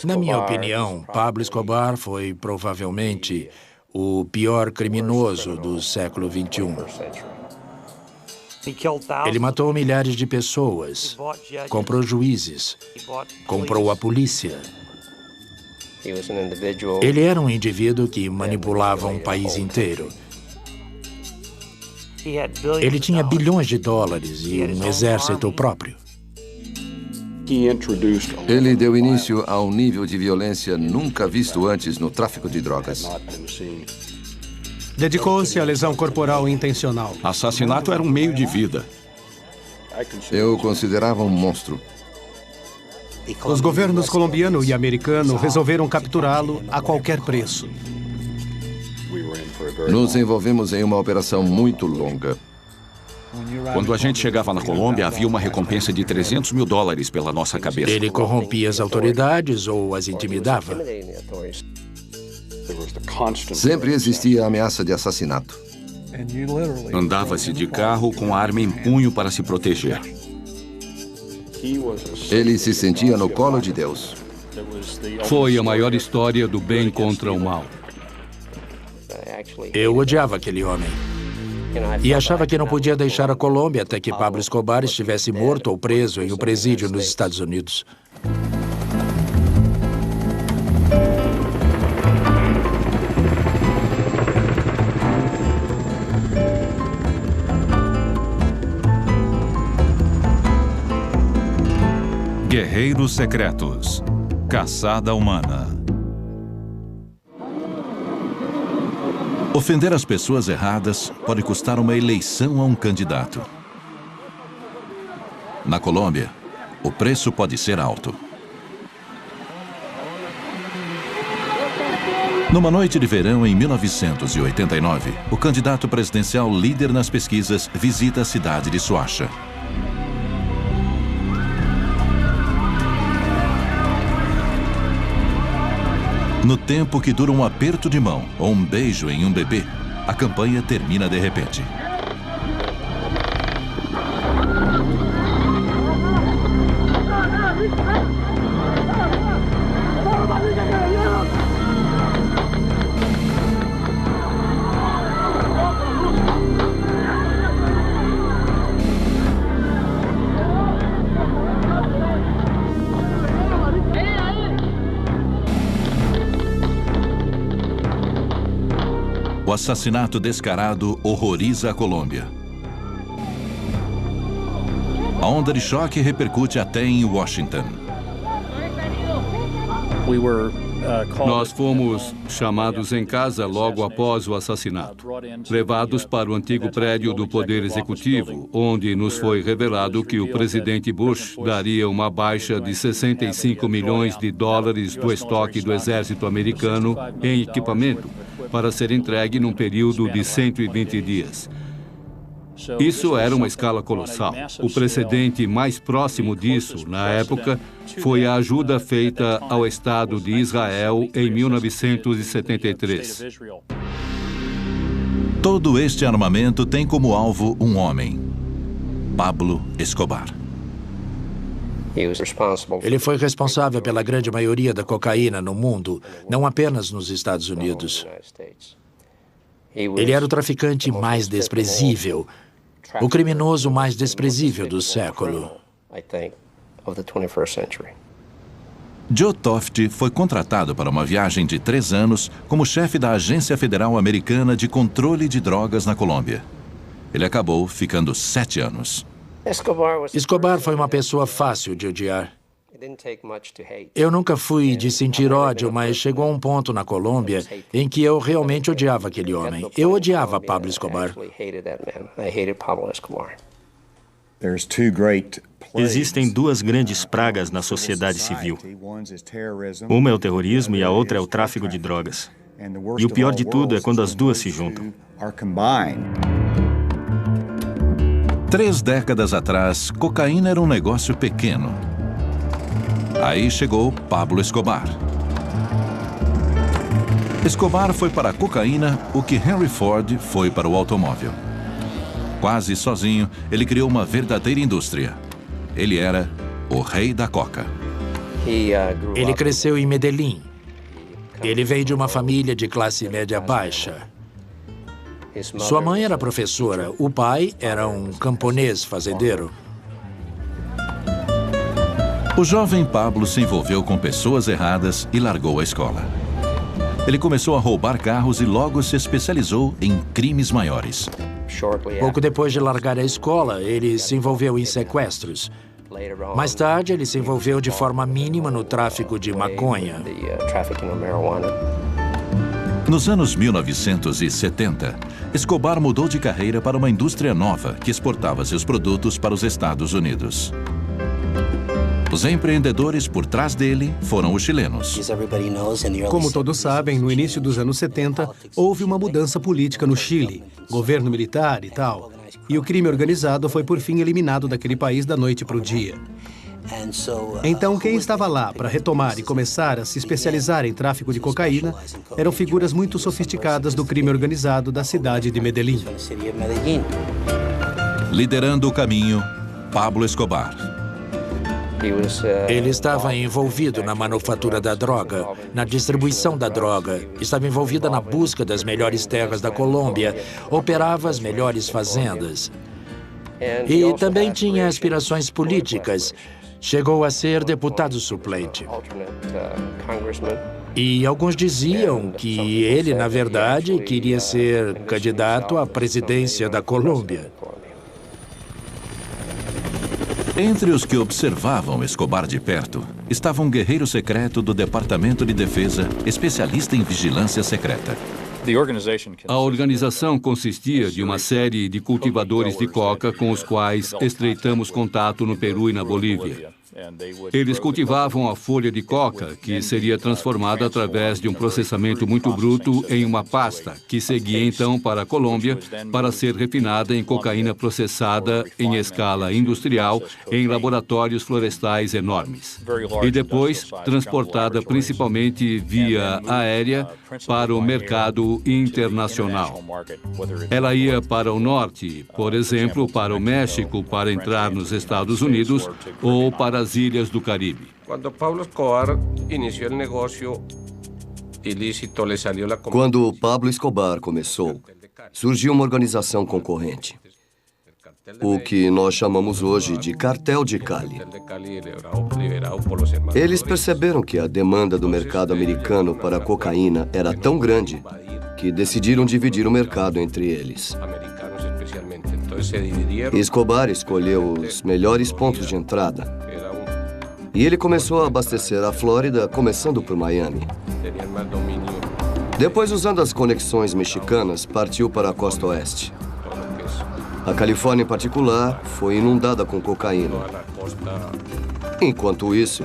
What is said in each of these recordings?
Na minha opinião, Pablo Escobar foi provavelmente o pior criminoso do século XXI. Ele matou milhares de pessoas, comprou juízes, comprou a polícia. Ele era um indivíduo que manipulava um país inteiro. Ele tinha bilhões de dólares e um exército próprio. Ele deu início a um nível de violência nunca visto antes no tráfico de drogas. Dedicou-se à lesão corporal intencional. Assassinato era um meio de vida. Eu o considerava um monstro. Os governos colombiano e americano resolveram capturá-lo a qualquer preço. Nos envolvemos em uma operação muito longa. Quando a gente chegava na Colômbia, havia uma recompensa de $300 mil pela nossa cabeça. Ele corrompia as autoridades ou as intimidava. Sempre existia a ameaça de assassinato. Andava-se de carro com a arma em punho para se proteger. Ele se sentia no colo de Deus. Foi a maior história do bem contra o mal. Eu odiava aquele homem. E achava que não podia deixar a Colômbia até que Pablo Escobar estivesse morto ou preso em um presídio nos Estados Unidos. Guerreiros Secretos. Caçada Humana. Ofender as pessoas erradas pode custar uma eleição a um candidato. Na Colômbia, o preço pode ser alto. Numa noite de verão em 1989, o candidato presidencial líder nas pesquisas visita a cidade de Soacha. No tempo que dura um aperto de mão ou um beijo em um bebê, a campanha termina de repente. O assassinato descarado horroriza a Colômbia. A onda de choque repercute até em Washington. Nós fomos chamados em casa logo após o assassinato, levados para o antigo prédio do Poder Executivo, onde nos foi revelado que o presidente Bush daria uma baixa de $65 milhões do estoque do exército americano em equipamento para ser entregue num período de 120 dias. Isso era uma escala colossal. O precedente mais próximo disso, na época, foi a ajuda feita ao Estado de Israel em 1973. Todo este armamento tem como alvo um homem: Pablo Escobar. Ele foi responsável pela grande maioria da cocaína no mundo, não apenas nos Estados Unidos. Ele era o traficante mais desprezível, o criminoso mais desprezível do século. Joe Toft foi contratado para uma viagem de 3 anos como chefe da Agência Federal Americana de Controle de Drogas na Colômbia. Ele acabou ficando 7 anos. Escobar foi uma pessoa fácil de odiar. Eu nunca fui de sentir ódio, mas chegou um ponto na Colômbia em que eu realmente odiava aquele homem. Eu odiava Pablo Escobar. Existem 2 grandes pragas na sociedade civil. Uma é o terrorismo e a outra é o tráfico de drogas. E o pior de tudo é quando as duas se juntam. 3 décadas atrás, cocaína era um negócio pequeno. Aí chegou Pablo Escobar. Escobar foi para a cocaína o que Henry Ford foi para o automóvel. Quase sozinho, ele criou uma verdadeira indústria. Ele era o rei da coca. Ele cresceu em Medellín. Ele veio de uma família de classe média baixa. Sua mãe era professora, o pai era um camponês fazendeiro. O jovem Pablo se envolveu com pessoas erradas e largou a escola. Ele começou a roubar carros e logo se especializou em crimes maiores. Pouco depois de largar a escola, ele se envolveu em sequestros. Mais tarde, ele se envolveu de forma mínima no tráfico de maconha. Nos anos 1970, Escobar mudou de carreira para uma indústria nova que exportava seus produtos para os Estados Unidos. Os empreendedores por trás dele foram os chilenos. Como todos sabem, no início dos anos 70, houve uma mudança política no Chile, governo militar e tal. E o crime organizado foi por fim eliminado daquele país da noite para o dia. Então, quem estava lá para retomar e começar a se especializar em tráfico de cocaína eram figuras muito sofisticadas do crime organizado da cidade de Medellín. Liderando o caminho, Pablo Escobar. Ele estava envolvido na manufatura da droga, na distribuição da droga, estava envolvido na busca das melhores terras da Colômbia, operava as melhores fazendas. E também tinha aspirações políticas. Chegou a ser deputado suplente. E alguns diziam que ele, na verdade, queria ser candidato à presidência da Colômbia. Entre os que observavam Escobar de perto, estava um guerreiro secreto do Departamento de Defesa, especialista em vigilância secreta. A organização consistia de uma série de cultivadores de coca com os quais estreitamos contato no Peru e na Bolívia. Eles cultivavam a folha de coca, que seria transformada através de um processamento muito bruto em uma pasta, que seguia então para a Colômbia para ser refinada em cocaína processada em escala industrial em laboratórios florestais enormes. E depois transportada principalmente via aérea para o mercado internacional. Ela ia para o norte, por exemplo, para o México, para entrar nos Estados Unidos ou para as ilhas do Caribe. Quando Pablo Escobar iniciou o negócio ilícito, lhe saiu a... Quando Pablo Escobar começou, surgiu uma organização concorrente, o que nós chamamos hoje de Cartel de Cali. Eles perceberam que a demanda do mercado americano para a cocaína era tão grande que decidiram dividir o mercado entre eles. Escobar escolheu os melhores pontos de entrada e ele começou a abastecer a Flórida, começando por Miami. Depois, usando as conexões mexicanas, partiu para a costa oeste. A Califórnia, em particular, foi inundada com cocaína. Enquanto isso,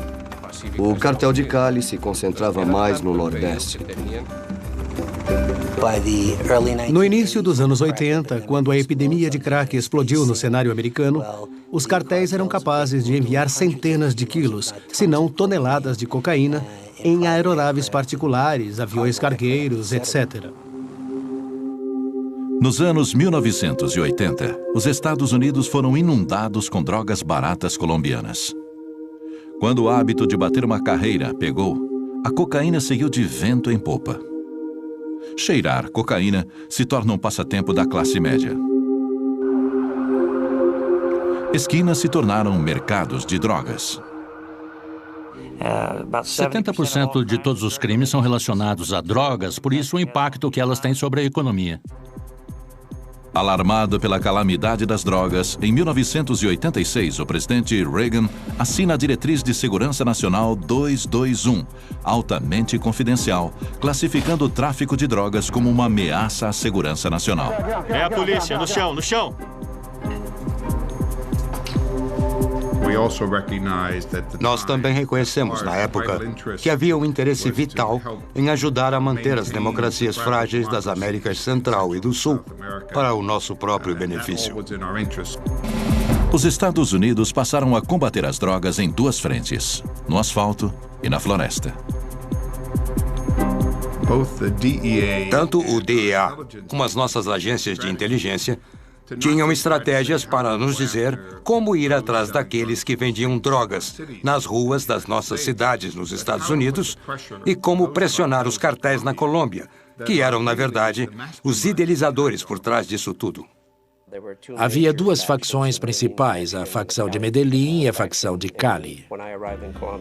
o cartel de Cali se concentrava mais no Nordeste. No início dos anos 80, quando a epidemia de crack explodiu no cenário americano, os cartéis eram capazes de enviar centenas de quilos, se não toneladas de cocaína, em aeronaves particulares, aviões cargueiros, etc. Nos anos 1980, os Estados Unidos foram inundados com drogas baratas colombianas. Quando o hábito de bater uma carreira pegou, a cocaína seguiu de vento em popa. Cheirar cocaína se torna um passatempo da classe média. Esquinas se tornaram mercados de drogas. 70% de todos os crimes são relacionados a drogas, por isso o impacto que elas têm sobre a economia. Alarmado pela calamidade das drogas, em 1986, o presidente Reagan assina a Diretriz de Segurança Nacional 221, altamente confidencial, classificando o tráfico de drogas como uma ameaça à segurança nacional. É a polícia, no chão, no chão! Nós também reconhecemos, na época, que havia um interesse vital em ajudar a manter as democracias frágeis das Américas Central e do Sul para o nosso próprio benefício. Os Estados Unidos passaram a combater as drogas em duas frentes, no asfalto e na floresta. Tanto o DEA como as nossas agências de inteligência Tinham estratégias para nos dizer como ir atrás daqueles que vendiam drogas nas ruas das nossas cidades nos Estados Unidos e como pressionar os cartéis na Colômbia, que eram, na verdade, os idealizadores por trás disso tudo. Havia duas facções principais, a facção de Medellín e a facção de Cali.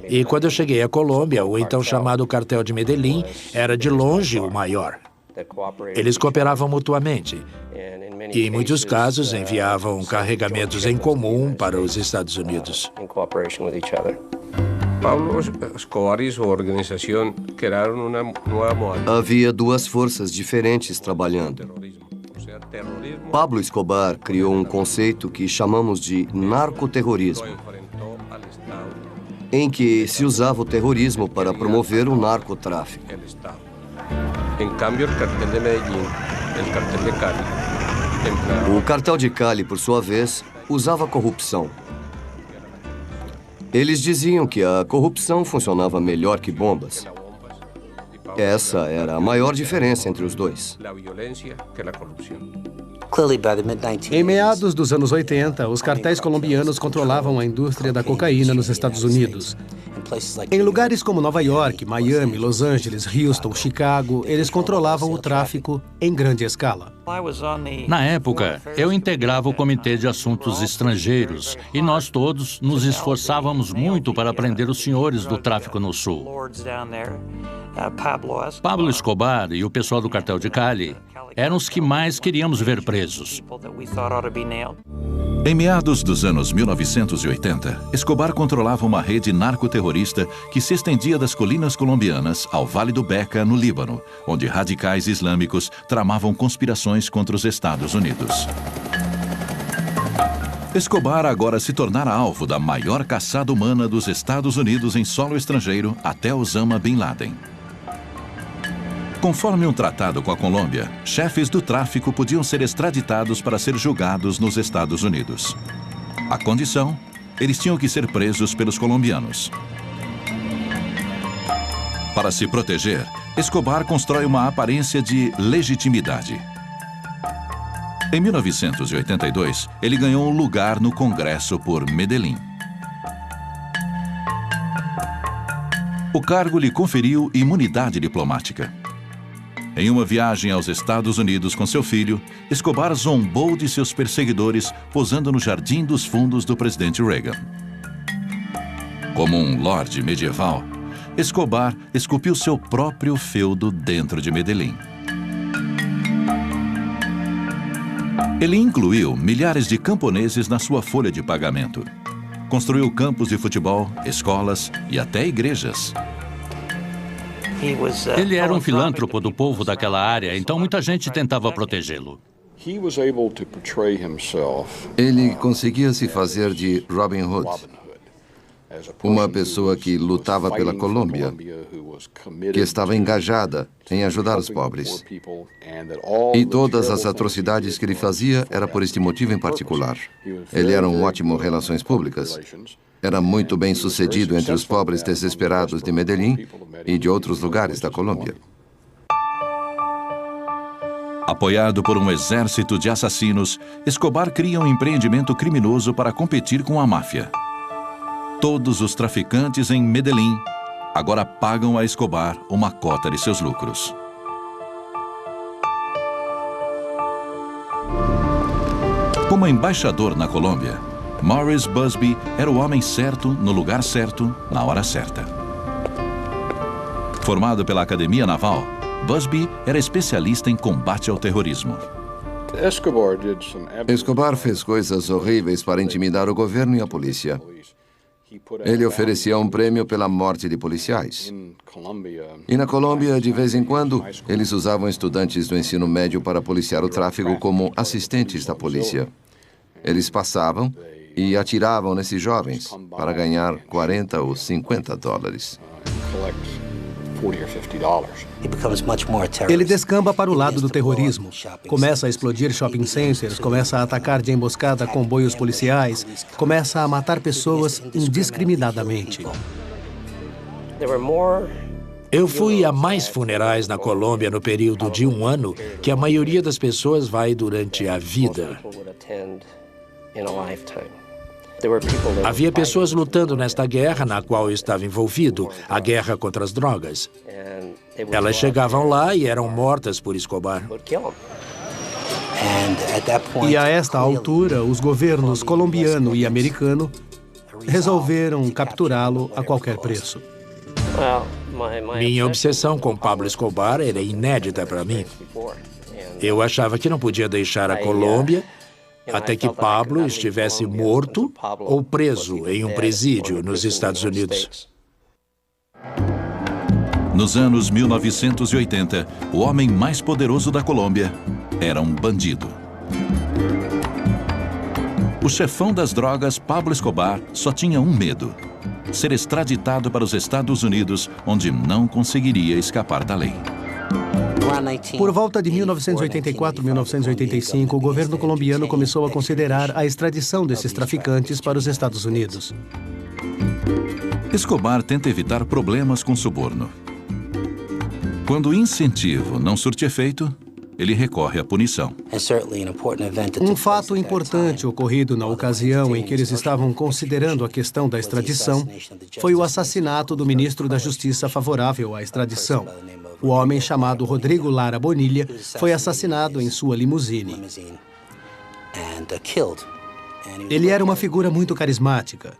E quando eu cheguei à Colômbia, o então chamado cartel de Medellín era de longe o maior. Eles cooperavam mutuamente e, em muitos casos, enviavam carregamentos em comum para os Estados Unidos. Pablo Escobar e sua organização criaram uma nova modalidade. Havia duas forças diferentes trabalhando. Pablo Escobar criou um conceito que chamamos de narcoterrorismo, em que se usava o terrorismo para promover o narcotráfico. Em cambio, o cartel de Medellín, o cartel de Cali, o cartel de Cali, por sua vez, usava corrupção. Eles diziam que a corrupção funcionava melhor que bombas. Essa era a maior diferença entre os dois. Em meados dos anos 80, os cartéis colombianos controlavam a indústria da cocaína nos Estados Unidos. Em lugares como Nova York, Miami, Los Angeles, Houston, Chicago, eles controlavam o tráfico em grande escala. Na época, eu integrava o Comitê de Assuntos Estrangeiros e nós todos nos esforçávamos muito para prender os senhores do tráfico no Sul. Pablo Escobar e o pessoal do cartel de Cali eram os que mais queríamos ver presos. Em meados dos anos 1980, Escobar controlava uma rede narcoterrorista que se estendia das colinas colombianas ao Vale do Beca, no Líbano, onde radicais islâmicos tramavam conspirações contra os Estados Unidos. Escobar agora se tornara alvo da maior caçada humana dos Estados Unidos em solo estrangeiro até Osama Bin Laden. Conforme um tratado com a Colômbia, chefes do tráfico podiam ser extraditados para ser julgados nos Estados Unidos. A condição, eles tinham que ser presos pelos colombianos. Para se proteger, Escobar constrói uma aparência de legitimidade. Em 1982, ele ganhou um lugar no Congresso por Medellín. O cargo lhe conferiu imunidade diplomática. Em uma viagem aos Estados Unidos com seu filho, Escobar zombou de seus perseguidores posando no Jardim dos Fundos do presidente Reagan. Como um lorde medieval, Escobar esculpiu seu próprio feudo dentro de Medellín. Ele incluiu milhares de camponeses na sua folha de pagamento. Construiu campos de futebol, escolas e até igrejas. Ele era um filântropo do povo daquela área, então muita gente tentava protegê-lo. Ele conseguia se fazer de Robin Hood, uma pessoa que lutava pela Colômbia, que estava engajada em ajudar os pobres. E todas as atrocidades que ele fazia era por este motivo em particular. Ele era um ótimo relações públicas. Era muito bem sucedido entre os pobres desesperados de Medellín e de outros lugares da Colômbia. Apoiado por um exército de assassinos, Escobar cria um empreendimento criminoso para competir com a máfia. Todos os traficantes em Medellín agora pagam a Escobar uma cota de seus lucros. Como embaixador na Colômbia, Morris Busby era o homem certo, no lugar certo, na hora certa. Formado pela Academia Naval, Busby era especialista em combate ao terrorismo. Escobar fez coisas horríveis para intimidar o governo e a polícia. Ele oferecia um prêmio pela morte de policiais. E na Colômbia, de vez em quando, eles usavam estudantes do ensino médio para policiar o tráfico como assistentes da polícia. Eles passavam e atiravam nesses jovens para ganhar 40 ou 50 dólares. Ele descamba para o lado do terrorismo. Começa a explodir shopping centers, começa a atacar de emboscada comboios policiais, começa a matar pessoas indiscriminadamente. Eu fui a mais funerais na Colômbia no período de 1 ano que a maioria das pessoas vai durante a vida. Havia pessoas lutando nesta guerra na qual eu estava envolvido, a guerra contra as drogas. Elas chegavam lá e eram mortas por Escobar. E a esta altura, os governos colombiano e americano resolveram capturá-lo a qualquer preço. Minha obsessão com Pablo Escobar era inédita para mim. Eu achava que não podia deixar a Colômbia até que Pablo estivesse morto ou preso em um presídio nos Estados Unidos. Nos anos 1980, o homem mais poderoso da Colômbia era um bandido. O chefão das drogas, Pablo Escobar, só tinha um medo: ser extraditado para os Estados Unidos, onde não conseguiria escapar da lei. Por volta de 1984-1985, o governo colombiano começou a considerar a extradição desses traficantes para os Estados Unidos. Escobar tenta evitar problemas com suborno. Quando o incentivo não surte efeito, ele recorre à punição. Um fato importante ocorrido na ocasião em que eles estavam considerando a questão da extradição foi o assassinato do ministro da Justiça favorável à extradição. O homem chamado Rodrigo Lara Bonilla foi assassinado em sua limusine. Ele era uma figura muito carismática.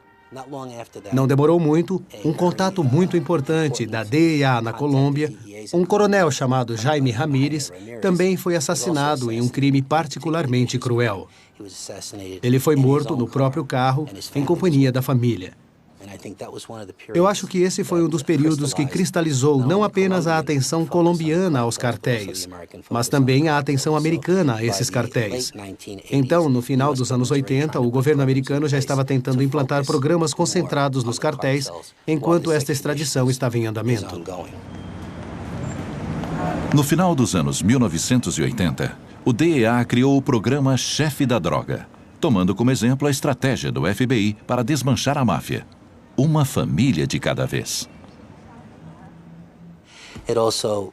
Não demorou muito, um contato muito importante da DEA na Colômbia, um coronel chamado Jaime Ramírez, também foi assassinado em um crime particularmente cruel. Ele foi morto no próprio carro, em companhia da família. Eu acho que esse foi um dos períodos que cristalizou não apenas a atenção colombiana aos cartéis, mas também a atenção americana a esses cartéis. Então, no final dos anos 80, o governo americano já estava tentando implantar programas concentrados nos cartéis, enquanto esta extradição estava em andamento. No final dos anos 1980, o DEA criou o programa Chefe da Droga, tomando como exemplo a estratégia do FBI para desmanchar a máfia. Uma família de cada vez.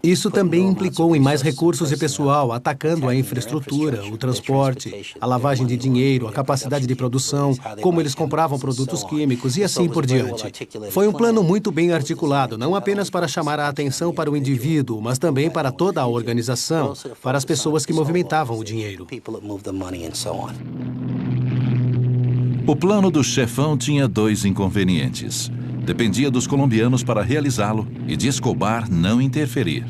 Isso também implicou em mais recursos e pessoal, atacando a infraestrutura, o transporte, a lavagem de dinheiro, a capacidade de produção, como eles compravam produtos químicos e assim por diante. Foi um plano muito bem articulado, não apenas para chamar a atenção para o indivíduo, mas também para toda a organização, para as pessoas que movimentavam o dinheiro. O plano do chefão tinha 2 inconvenientes. Dependia dos colombianos para realizá-lo e de Escobar não interferir.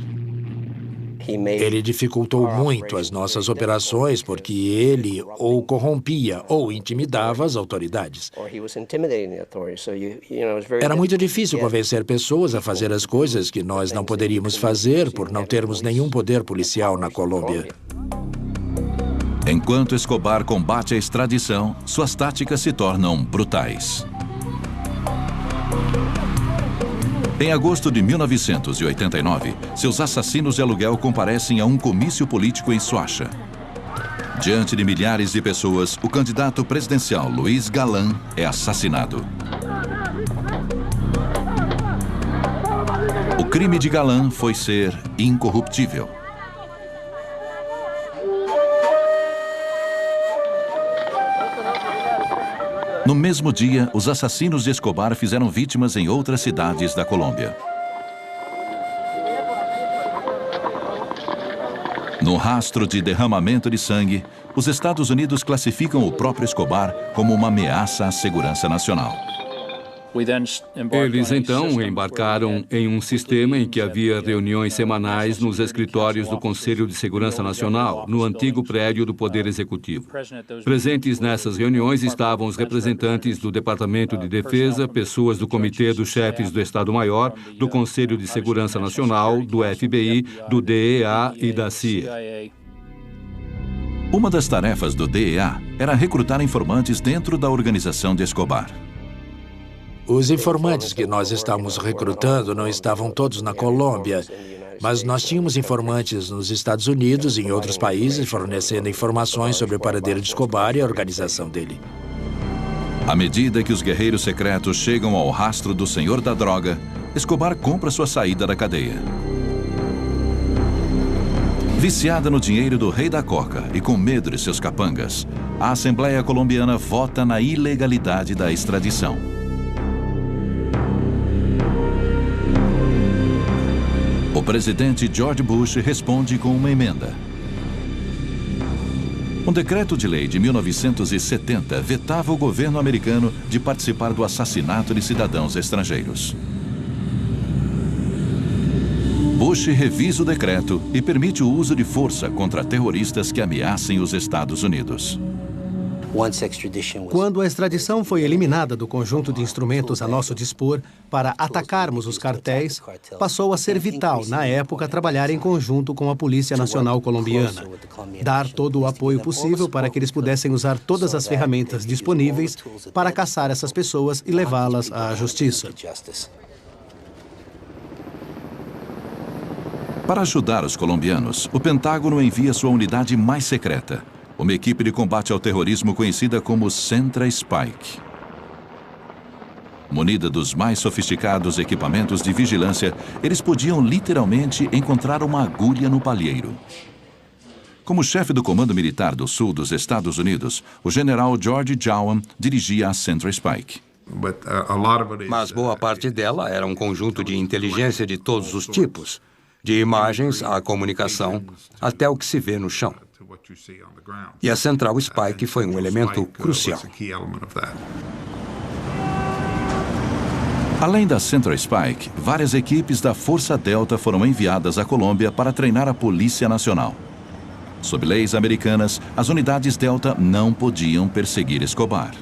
Ele dificultou muito as nossas operações porque ele ou corrompia ou intimidava as autoridades. Era muito difícil convencer pessoas a fazer as coisas que nós não poderíamos fazer por não termos nenhum poder policial na Colômbia. Enquanto Escobar combate a extradição, suas táticas se tornam brutais. Em agosto de 1989, seus assassinos de aluguel comparecem a um comício político em Soacha. Diante de milhares de pessoas, o candidato presidencial Luiz Galán é assassinado. O crime de Galán foi ser incorruptível. No mesmo dia, os assassinos de Escobar fizeram vítimas em outras cidades da Colômbia. No rastro de derramamento de sangue, os Estados Unidos classificam o próprio Escobar como uma ameaça à segurança nacional. Eles então embarcaram em um sistema em que havia reuniões semanais nos escritórios do Conselho de Segurança Nacional, no antigo prédio do Poder Executivo. Presentes nessas reuniões estavam os representantes do Departamento de Defesa, pessoas do Comitê dos Chefes do Estado-Maior, do Conselho de Segurança Nacional, do FBI, do DEA e da CIA. Uma das tarefas do DEA era recrutar informantes dentro da organização de Escobar. Os informantes que nós estávamos recrutando não estavam todos na Colômbia, mas nós tínhamos informantes nos Estados Unidos e em outros países fornecendo informações sobre o paradeiro de Escobar e a organização dele. À medida que os guerreiros secretos chegam ao rastro do senhor da droga, Escobar compra sua saída da cadeia. Viciada no dinheiro do rei da coca e com medo de seus capangas, a Assembleia Colombiana vota na ilegalidade da extradição. O presidente George Bush responde com uma emenda. Um decreto de lei de 1970 vetava o governo americano de participar do assassinato de cidadãos estrangeiros. Bush revisa o decreto e permite o uso de força contra terroristas que ameacem os Estados Unidos. Quando a extradição foi eliminada do conjunto de instrumentos a nosso dispor para atacarmos os cartéis, passou a ser vital, na época, trabalhar em conjunto com a Polícia Nacional Colombiana. Dar todo o apoio possível para que eles pudessem usar todas as ferramentas disponíveis para caçar essas pessoas e levá-las à justiça. Para ajudar os colombianos, o Pentágono envia sua unidade mais secreta, uma equipe de combate ao terrorismo conhecida como Centra Spike. Munida dos mais sofisticados equipamentos de vigilância, eles podiam literalmente encontrar uma agulha no palheiro. Como chefe do Comando Militar do Sul dos Estados Unidos, o general George Jowan dirigia a Centra Spike. Mas boa parte dela era um conjunto de inteligência de todos os tipos, de imagens à comunicação, até o que se vê no chão. E a Central Spike foi um elemento crucial. Além da Central Spike, várias equipes da Força Delta foram enviadas à Colômbia para treinar a Polícia Nacional. Sob leis americanas, as unidades Delta não podiam perseguir Escobar.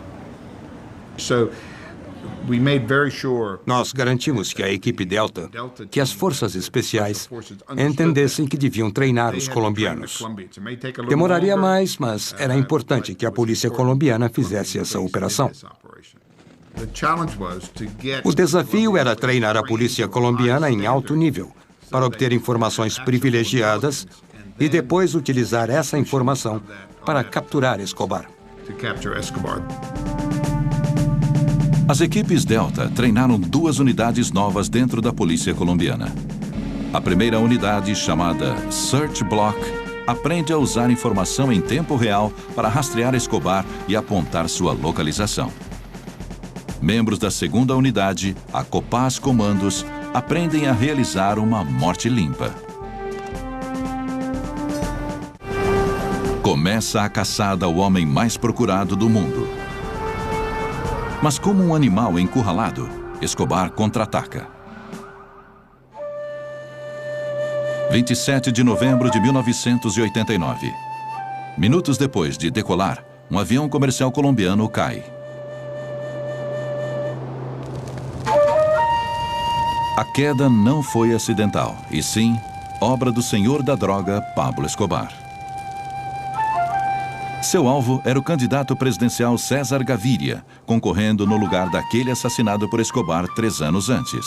Nós garantimos que a equipe Delta, que as forças especiais, entendessem que deviam treinar os colombianos. Demoraria mais, mas era importante que a polícia colombiana fizesse essa operação. O desafio era treinar a polícia colombiana em alto nível, para obter informações privilegiadas e depois utilizar essa informação para capturar Escobar. As equipes Delta treinaram 2 unidades novas dentro da polícia colombiana. A primeira unidade, chamada Search Block, aprende a usar informação em tempo real para rastrear Escobar e apontar sua localização. Membros da segunda unidade, a Copaz Comandos, aprendem a realizar uma morte limpa. Começa a caçada ao homem mais procurado do mundo. Mas como um animal encurralado, Escobar contra-ataca. 27 de novembro de 1989. Minutos depois de decolar, um avião comercial colombiano cai. A queda não foi acidental, e sim obra do senhor da droga, Pablo Escobar. Seu alvo era o candidato presidencial César Gaviria, concorrendo no lugar daquele assassinado por Escobar 3 anos antes.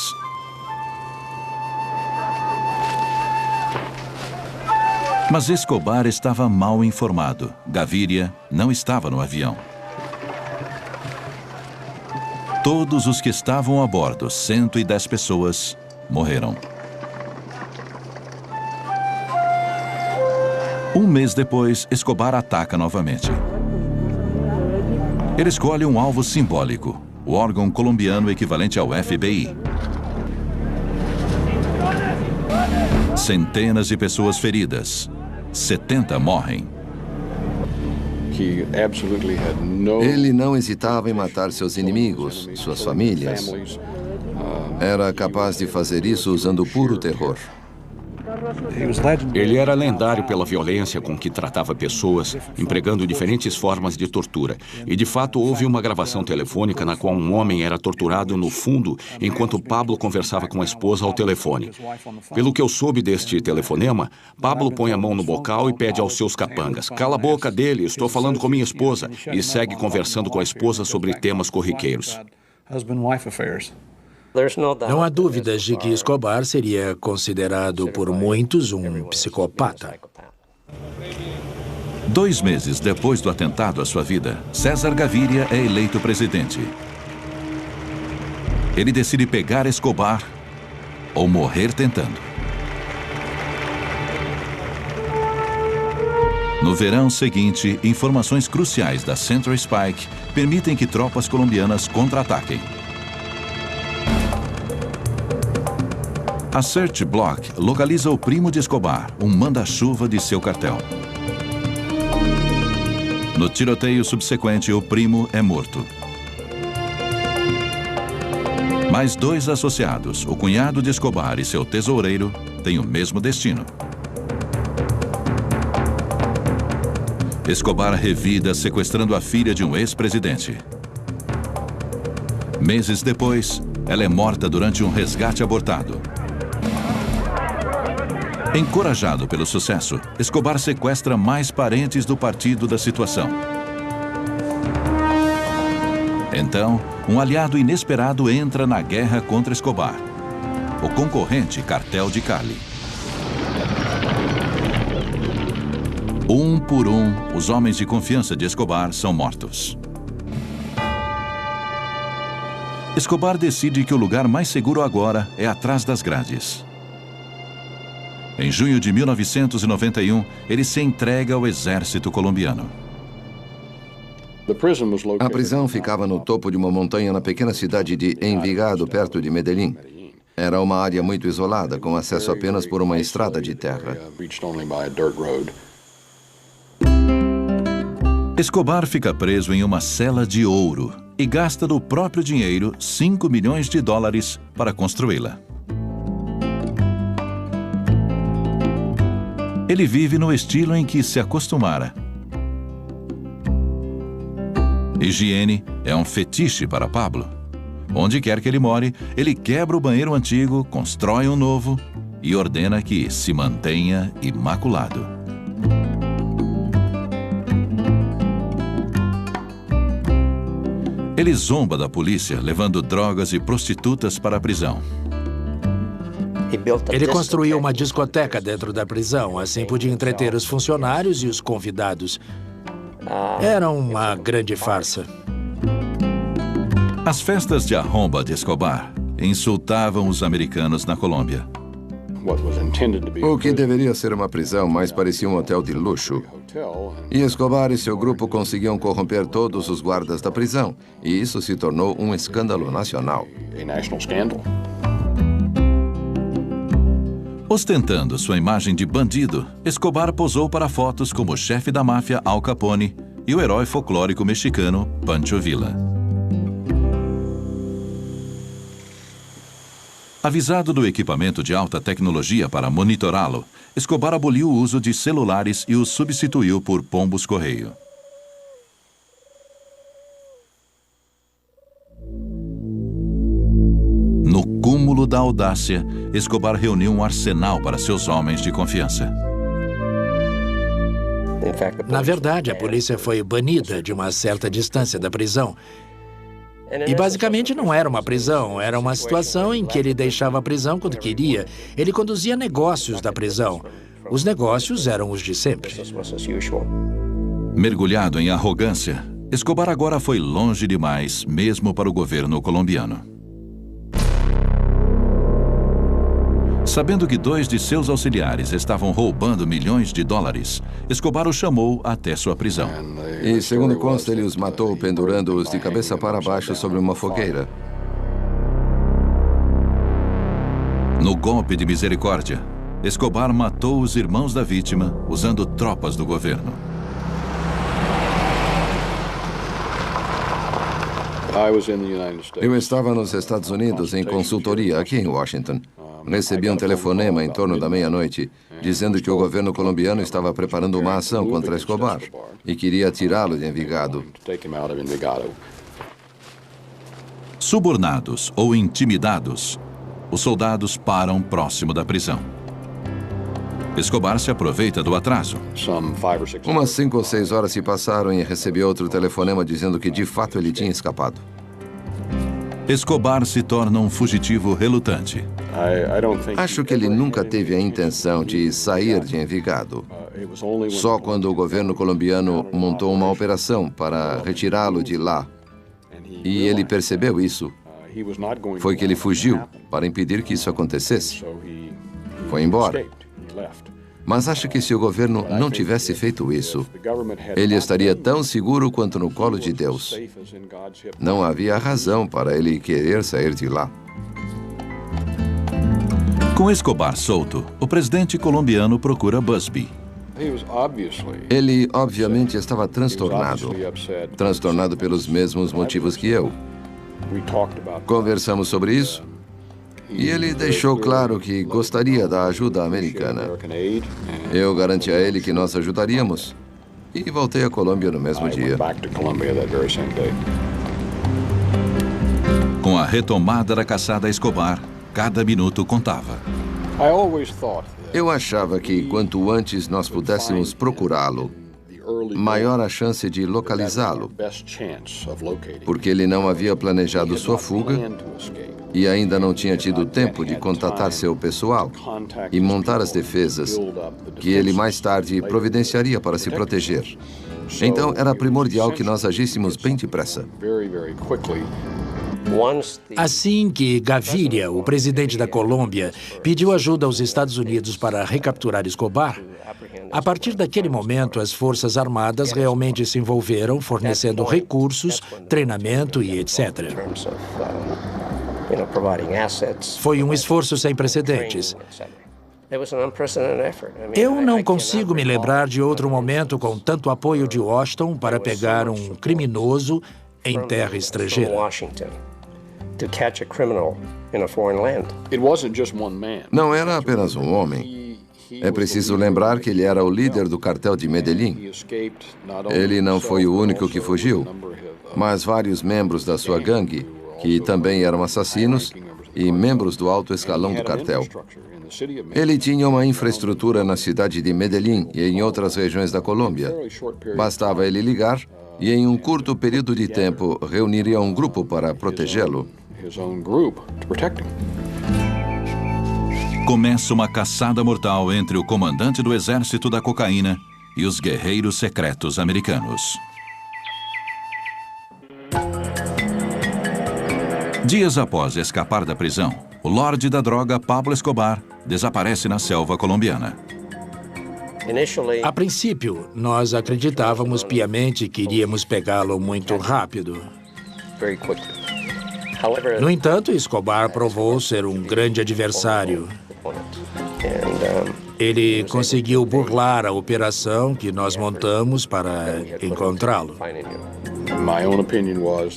Mas Escobar estava mal informado. Gaviria não estava no avião. Todos os que estavam a bordo, 110 pessoas, morreram. Um mês depois, Escobar ataca novamente. Ele escolhe um alvo simbólico, o órgão colombiano equivalente ao FBI. Centenas de pessoas feridas. 70 morrem. Ele não hesitava em matar seus inimigos, suas famílias. Era capaz de fazer isso usando puro terror. Ele era lendário pela violência com que tratava pessoas, empregando diferentes formas de tortura. E, de fato, houve uma gravação telefônica na qual um homem era torturado no fundo enquanto Pablo conversava com a esposa ao telefone. Pelo que eu soube deste telefonema, Pablo põe a mão no bocal e pede aos seus capangas: "Cala a boca dele, estou falando com minha esposa", e segue conversando com a esposa sobre temas corriqueiros. Não há dúvidas de que Escobar seria considerado por muitos um psicopata. 2 meses depois do atentado à sua vida, César Gaviria é eleito presidente. Ele decide pegar Escobar ou morrer tentando. No verão seguinte, informações cruciais da Central Spike permitem que tropas colombianas contra-ataquem. A Search Block localiza o primo de Escobar, um manda-chuva de seu cartel. No tiroteio subsequente, o primo é morto. Mais 2 associados, o cunhado de Escobar e seu tesoureiro, têm o mesmo destino. Escobar revida sequestrando a filha de um ex-presidente. Meses depois, ela é morta durante um resgate abortado. Encorajado pelo sucesso, Escobar sequestra mais parentes do partido da situação. Então, um aliado inesperado entra na guerra contra Escobar: o concorrente Cartel de Cali. Um por um, os homens de confiança de Escobar são mortos. Escobar decide que o lugar mais seguro agora é atrás das grades. Em junho de 1991, ele se entrega ao exército colombiano. A prisão ficava no topo de uma montanha na pequena cidade de Envigado, perto de Medellín. Era uma área muito isolada, com acesso apenas por uma estrada de terra. Escobar fica preso em uma cela de ouro e gasta do próprio dinheiro $5 milhões para construí-la. Ele vive no estilo em que se acostumara. Higiene é um fetiche para Pablo. Onde quer que ele more, ele quebra o banheiro antigo, constrói um novo e ordena que se mantenha imaculado. Ele zomba da polícia, levando drogas e prostitutas para a prisão. Ele construiu uma discoteca dentro da prisão, assim podia entreter os funcionários e os convidados. Era uma grande farsa. As festas de arromba de Escobar insultavam os americanos na Colômbia. O que deveria ser uma prisão, mais parecia um hotel de luxo. E Escobar e seu grupo conseguiam corromper todos os guardas da prisão, e isso se tornou um escândalo nacional. Ostentando sua imagem de bandido, Escobar posou para fotos como o chefe da máfia Al Capone e o herói folclórico mexicano Pancho Villa. Avisado do equipamento de alta tecnologia para monitorá-lo, Escobar aboliu o uso de celulares e os substituiu por pombos-correio. No cúmulo da audácia, Escobar reuniu um arsenal para seus homens de confiança. Na verdade, a polícia foi banida de uma certa distância da prisão. E basicamente não era uma prisão, era uma situação em que ele deixava a prisão quando queria. Ele conduzia negócios da prisão. Os negócios eram os de sempre. Mergulhado em arrogância, Escobar agora foi longe demais, mesmo para o governo colombiano. Sabendo que 2 de seus auxiliares estavam roubando milhões de dólares, Escobar os chamou até sua prisão. E, segundo consta, ele os matou pendurando-os de cabeça para baixo sobre uma fogueira. No golpe de misericórdia, Escobar matou os irmãos da vítima usando tropas do governo. Eu estava nos Estados Unidos em consultoria aqui em Washington. Recebi um telefonema em torno da meia-noite, dizendo que o governo colombiano estava preparando uma ação contra Escobar e queria tirá-lo de Envigado. Subornados ou intimidados, os soldados param próximo da prisão. Escobar se aproveita do atraso. Umas 5 ou 6 horas se passaram e recebi outro telefonema dizendo que de fato ele tinha escapado. Escobar se torna um fugitivo relutante. Acho que ele nunca teve a intenção de sair de Envigado. Só quando o governo colombiano montou uma operação para retirá-lo de lá, e ele percebeu isso, foi que ele fugiu para impedir que isso acontecesse. Foi embora. Mas acho que se o governo não tivesse feito isso, ele estaria tão seguro quanto no colo de Deus. Não havia razão para ele querer sair de lá. Com Escobar solto, o presidente colombiano procura Busby. Ele, obviamente, estava transtornado pelos mesmos motivos que eu. Conversamos sobre isso e ele deixou claro que gostaria da ajuda americana. Eu garanti a ele que nós ajudaríamos e voltei à Colômbia no mesmo dia. Com a retomada da caçada a Escobar, cada minuto contava. Eu achava que quanto antes nós pudéssemos procurá-lo, maior a chance de localizá-lo, porque ele não havia planejado sua fuga e ainda não tinha tido tempo de contatar seu pessoal e montar as defesas que ele mais tarde providenciaria para se proteger. Então, era primordial que nós agíssemos bem depressa. Assim que Gaviria, o presidente da Colômbia, pediu ajuda aos Estados Unidos para recapturar Escobar, a partir daquele momento as Forças Armadas realmente se envolveram, fornecendo recursos, treinamento e etc. Foi um esforço sem precedentes. Eu não consigo me lembrar de outro momento com tanto apoio de Washington para pegar um criminoso em terra estrangeira. Não era apenas um homem. É preciso lembrar que ele era o líder do cartel de Medellín. Ele não foi o único que fugiu, mas vários membros da sua gangue, que também eram assassinos e membros do alto escalão do cartel. Ele tinha uma infraestrutura na cidade de Medellín e em outras regiões da Colômbia. Bastava ele ligar e, em um curto período de tempo, reuniria um grupo para protegê-lo. Começa uma caçada mortal entre o comandante do exército da cocaína e os guerreiros secretos americanos. Dias após escapar da prisão, o lorde da droga Pablo Escobar desaparece na selva colombiana. A princípio, nós acreditávamos piamente que iríamos pegá-lo muito rápido. No entanto, Escobar provou ser um grande adversário. Ele conseguiu burlar a operação que nós montamos para encontrá-lo.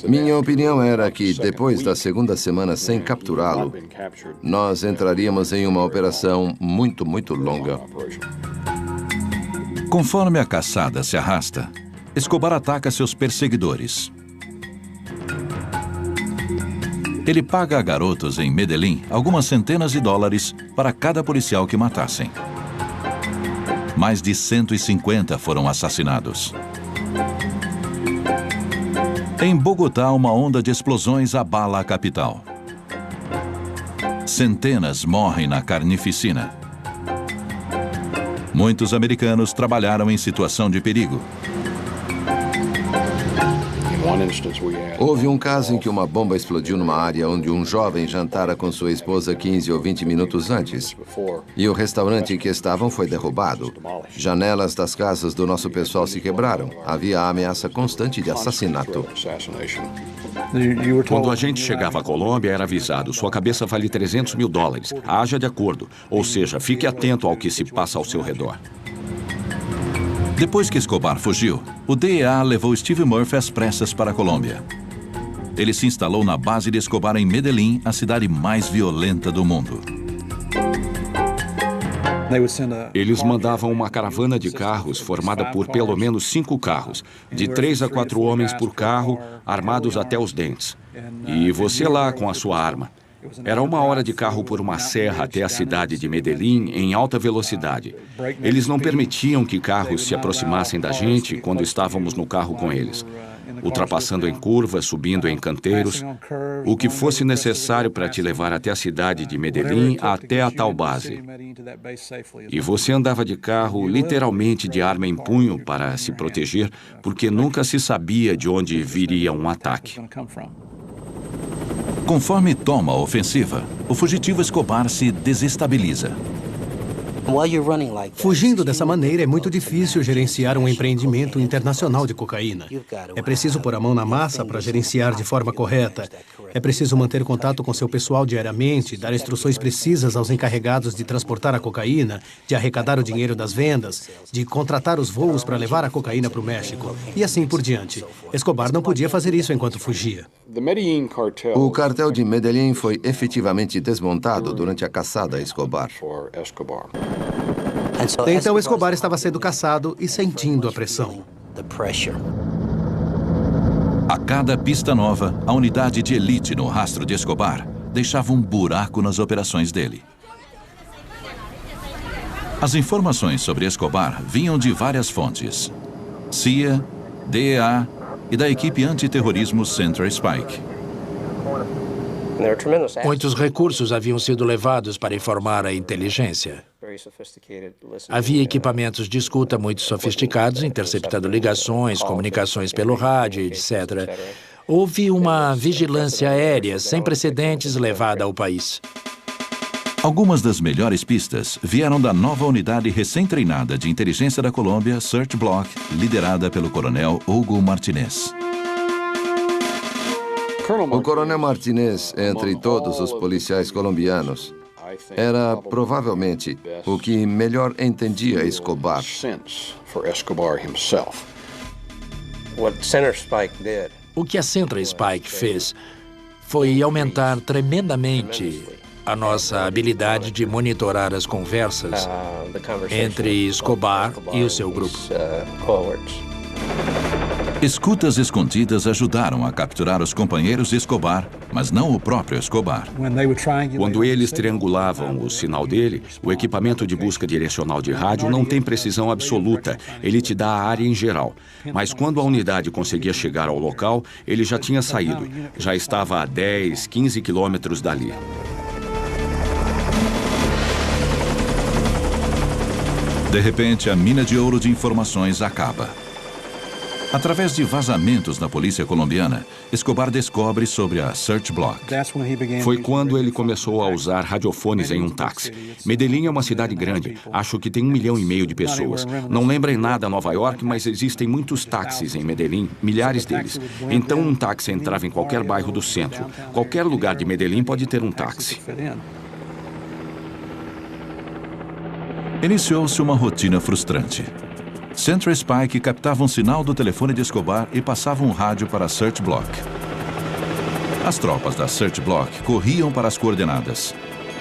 Minha opinião era que, depois da segunda semana sem capturá-lo, nós entraríamos em uma operação muito longa. Conforme a caçada se arrasta, Escobar ataca seus perseguidores. Ele paga a garotos em Medellín algumas centenas de dólares para cada policial que matassem. Mais de 150 foram assassinados. Em Bogotá, uma onda de explosões abala a capital. Centenas morrem na carnificina. Muitos americanos trabalharam em situação de perigo. Houve um caso em que uma bomba explodiu numa área onde um jovem jantara com sua esposa 15 ou 20 minutos antes. E o restaurante em que estavam foi derrubado. Janelas das casas do nosso pessoal se quebraram. Havia a ameaça constante de assassinato. Quando a gente chegava à Colômbia, era avisado: sua cabeça vale 300 mil dólares. Haja de acordo. Ou seja, fique atento ao que se passa ao seu redor. Depois que Escobar fugiu, o DEA levou Steve Murphy às pressas para a Colômbia. Ele se instalou na base de Escobar em Medellín, a cidade mais violenta do mundo. Eles mandavam uma caravana de carros formada por pelo menos 5 carros, de 3 a 4 homens por carro, armados até os dentes. E você lá com a sua arma. Era 1 hora de carro por uma serra até a cidade de Medellín em alta velocidade. Eles não permitiam que carros se aproximassem da gente quando estávamos no carro com eles, ultrapassando em curvas, subindo em canteiros, o que fosse necessário para te levar até a cidade de Medellín, até a tal base. E você andava de carro literalmente de arma em punho para se proteger, porque nunca se sabia de onde viria um ataque. Conforme toma a ofensiva, o fugitivo Escobar se desestabiliza. Fugindo dessa maneira, é muito difícil gerenciar um empreendimento internacional de cocaína. É preciso pôr a mão na massa para gerenciar de forma correta. É preciso manter contato com seu pessoal diariamente, dar instruções precisas aos encarregados de transportar a cocaína, de arrecadar o dinheiro das vendas, de contratar os voos para levar a cocaína para o México, e assim por diante. Escobar não podia fazer isso enquanto fugia. O cartel de Medellín foi efetivamente desmontado durante a caçada a Escobar. Então Escobar estava sendo caçado e sentindo a pressão. A cada pista nova, a unidade de elite no rastro de Escobar deixava um buraco nas operações dele. As informações sobre Escobar vinham de várias fontes: CIA, DEA e da equipe antiterrorismo Central Spike. Muitos recursos haviam sido levados para informar a inteligência. Havia equipamentos de escuta muito sofisticados, interceptando ligações, comunicações pelo rádio, etc. Houve uma vigilância aérea sem precedentes levada ao país. Algumas das melhores pistas vieram da nova unidade recém-treinada de inteligência da Colômbia, Search Block, liderada pelo coronel Hugo Martinez. O coronel Martinez, entre todos os policiais colombianos, era provavelmente o que melhor entendia Escobar. O que a Central Spike fez foi aumentar tremendamente a nossa habilidade de monitorar as conversas entre Escobar e o seu grupo. Escutas escondidas ajudaram a capturar os companheiros de Escobar, mas não o próprio Escobar. Quando eles triangulavam o sinal dele, o equipamento de busca direcional de rádio não tem precisão absoluta. Ele te dá a área em geral. Mas quando a unidade conseguia chegar ao local, ele já tinha saído. Já estava a 10, 15 quilômetros dali. De repente, a mina de ouro de informações acaba. Através de vazamentos na polícia colombiana, Escobar descobre sobre a Search Block. Foi quando ele começou a usar radiofones em um táxi. Medellín é uma cidade grande. Acho que tem 1,5 milhão de pessoas. Não lembra em nada Nova York, mas existem muitos táxis em Medellín, milhares deles. Então um táxi entrava em qualquer bairro do centro. Qualquer lugar de Medellín pode ter um táxi. Iniciou-se uma rotina frustrante. Central Spike captava um sinal do telefone de Escobar e passava um rádio para a Search Block. As tropas da Search Block corriam para as coordenadas,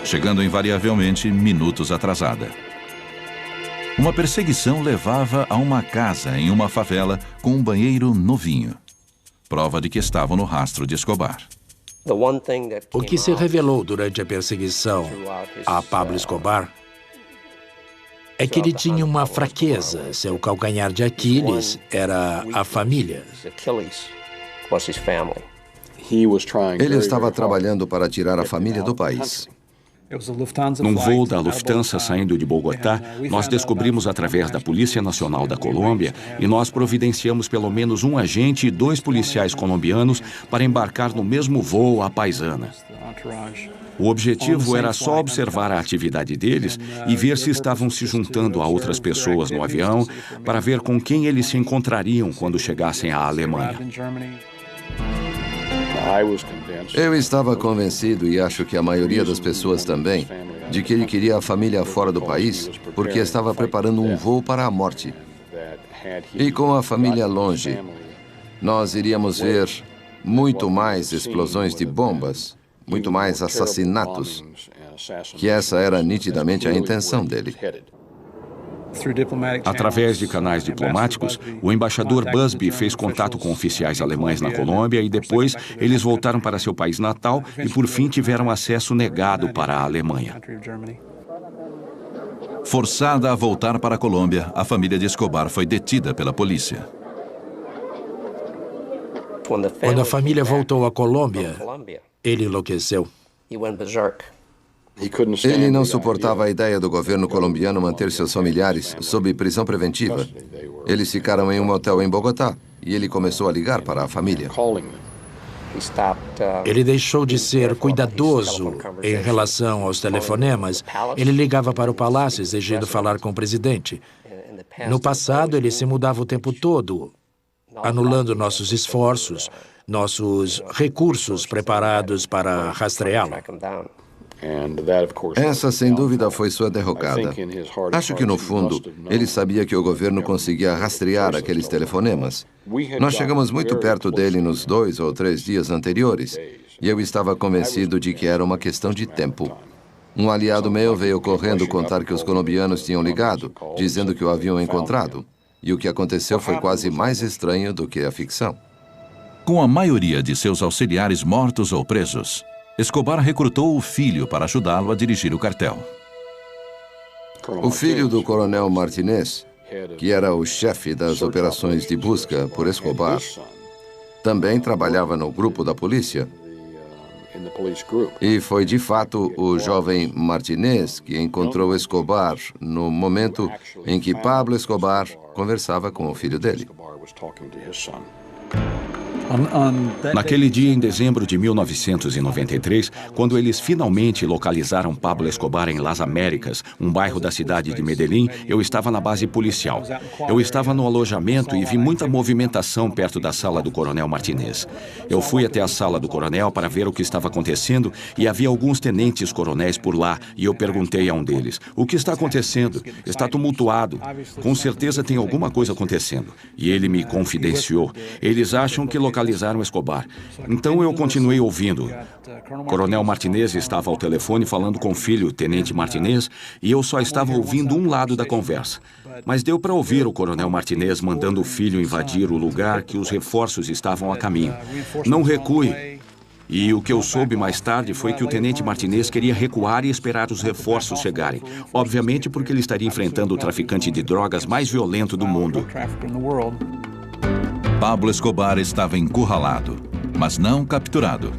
chegando invariavelmente minutos atrasada. Uma perseguição levava a uma casa em uma favela com um banheiro novinho, prova de que estavam no rastro de Escobar. O que se revelou durante a perseguição a Pablo Escobar é que ele tinha uma fraqueza. Seu calcanhar de Aquiles era a família. Ele estava trabalhando para tirar a família do país. Num voo da Lufthansa saindo de Bogotá, nós descobrimos através da Polícia Nacional da Colômbia e nós providenciamos pelo menos um agente e 2 policiais colombianos para embarcar no mesmo voo à paisana. O objetivo era só observar a atividade deles e ver se estavam se juntando a outras pessoas no avião para ver com quem eles se encontrariam quando chegassem à Alemanha. Eu estava convencido, e acho que a maioria das pessoas também, de que ele queria a família fora do país porque estava preparando um voo para a morte. E com a família longe, nós iríamos ver muito mais explosões de bombas, muito mais assassinatos, que essa era nitidamente a intenção dele. Através de canais diplomáticos, o embaixador Busby fez contato com oficiais alemães na Colômbia e depois eles voltaram para seu país natal e por fim tiveram acesso negado para a Alemanha. Forçada a voltar para a Colômbia, a família de Escobar foi detida pela polícia. Quando a família voltou à Colômbia, ele enlouqueceu. Ele não suportava a ideia do governo colombiano manter seus familiares sob prisão preventiva. Eles ficaram em um motel em Bogotá e ele começou a ligar para a família. Ele deixou de ser cuidadoso em relação aos telefonemas. Ele ligava para o palácio exigindo falar com o presidente. No passado, ele se mudava o tempo todo, anulando nossos esforços, nossos recursos preparados para rastreá-lo. Essa, sem dúvida, foi sua derrocada. Acho que, no fundo, ele sabia que o governo conseguia rastrear aqueles telefonemas. Nós chegamos muito perto dele nos 2 ou 3 dias anteriores, e eu estava convencido de que era uma questão de tempo. Um aliado meu veio correndo contar que os colombianos tinham ligado, dizendo que o haviam encontrado. E o que aconteceu foi quase mais estranho do que a ficção. Com a maioria de seus auxiliares mortos ou presos, Escobar recrutou o filho para ajudá-lo a dirigir o cartel. O filho do coronel Martinez, que era o chefe das operações de busca por Escobar, também trabalhava no grupo da polícia. E foi, de fato, o jovem Martinez que encontrou Escobar no momento em que Pablo Escobar conversava com o filho dele. Naquele dia, em dezembro de 1993, quando eles finalmente localizaram Pablo Escobar em Las Américas, um bairro da cidade de Medellín, eu estava na base policial. Eu estava no alojamento e vi muita movimentação perto da sala do coronel Martinez. Eu fui até a sala do coronel para ver o que estava acontecendo e havia alguns tenentes coronéis por lá e eu perguntei a um deles: "O que está acontecendo? Está tumultuado. Com certeza tem alguma coisa acontecendo." E ele me confidenciou: "Eles acham que localizaram Escobar." Então eu continuei ouvindo. Coronel Martinez estava ao telefone falando com o filho, Tenente Martinez, e eu só estava ouvindo um lado da conversa. Mas deu para ouvir o Coronel Martinez mandando o filho invadir o lugar que os reforços estavam a caminho. "Não recue." E o que eu soube mais tarde foi que o Tenente Martinez queria recuar e esperar os reforços chegarem. Obviamente porque ele estaria enfrentando o traficante de drogas mais violento do mundo. Pablo Escobar estava encurralado, mas não capturado.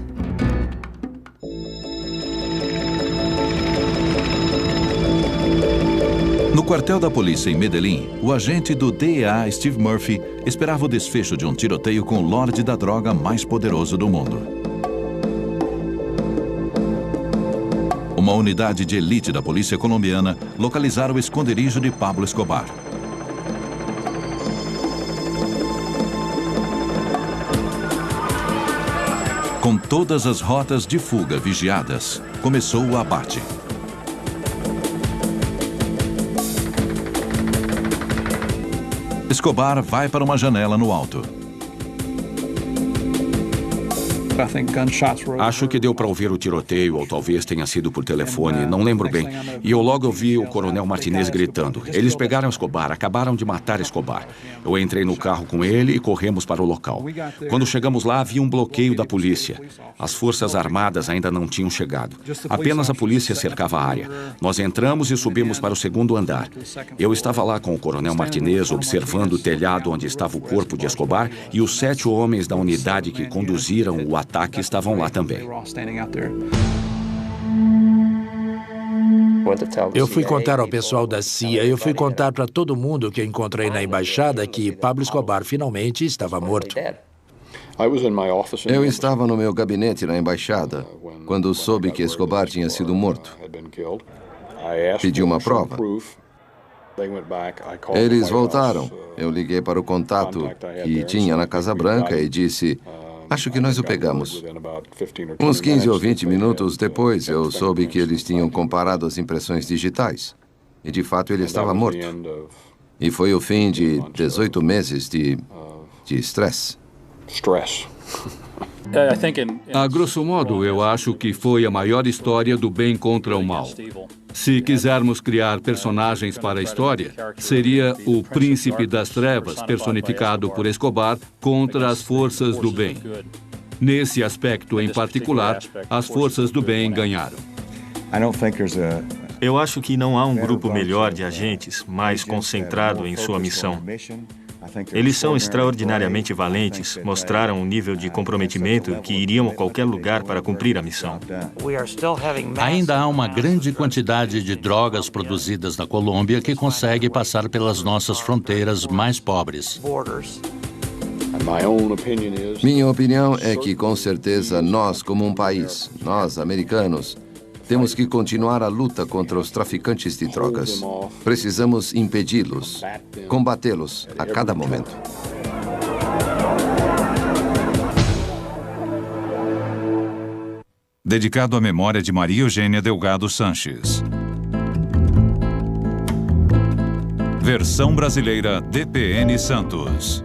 No quartel da polícia em Medellín, o agente do DEA, Steve Murphy, esperava o desfecho de um tiroteio com o lorde da droga mais poderoso do mundo. Uma unidade de elite da polícia colombiana localizara o esconderijo de Pablo Escobar. Com todas as rotas de fuga vigiadas, começou o abate. Escobar vai para uma janela no alto. Acho que deu para ouvir o tiroteio, ou talvez tenha sido por telefone, não lembro bem. E eu logo ouvi o Coronel Martinez gritando: "Eles pegaram Escobar, acabaram de matar Escobar." Eu entrei no carro com ele e corremos para o local. Quando chegamos lá, havia um bloqueio da polícia. As forças armadas ainda não tinham chegado. Apenas a polícia cercava a área. Nós entramos e subimos para o segundo andar. Eu estava lá com o Coronel Martinez observando o telhado onde estava o corpo de Escobar e os 7 homens da unidade que conduziram o ataque estavam lá também. Eu fui contar ao pessoal da CIA, eu fui contar para todo mundo que encontrei na embaixada que Pablo Escobar finalmente estava morto. Eu estava no meu gabinete na embaixada quando soube que Escobar tinha sido morto. Pedi uma prova. Eles voltaram. Eu liguei para o contato que tinha na Casa Branca e disse: "Acho que nós o pegamos." Uns 15 ou 20 minutos depois, eu soube que eles tinham comparado as impressões digitais. E, de fato, ele estava morto. E foi o fim de 18 meses de estresse. A grosso modo, eu acho que foi a maior história do bem contra o mal. Se quisermos criar personagens para a história, seria o Príncipe das Trevas, personificado por Escobar, contra as forças do bem. Nesse aspecto em particular, as forças do bem ganharam. Eu acho que não há um grupo melhor de agentes, mais concentrado em sua missão. Eles são extraordinariamente valentes, mostraram um nível de comprometimento que iriam a qualquer lugar para cumprir a missão. Ainda há uma grande quantidade de drogas produzidas na Colômbia que consegue passar pelas nossas fronteiras mais pobres. Minha opinião é que, com certeza, nós, como um país, nós, americanos, temos que continuar a luta contra os traficantes de drogas. Precisamos impedi-los, combatê-los a cada momento. Dedicado à memória de Maria Eugênia Delgado Sanches. Versão brasileira DPN Santos.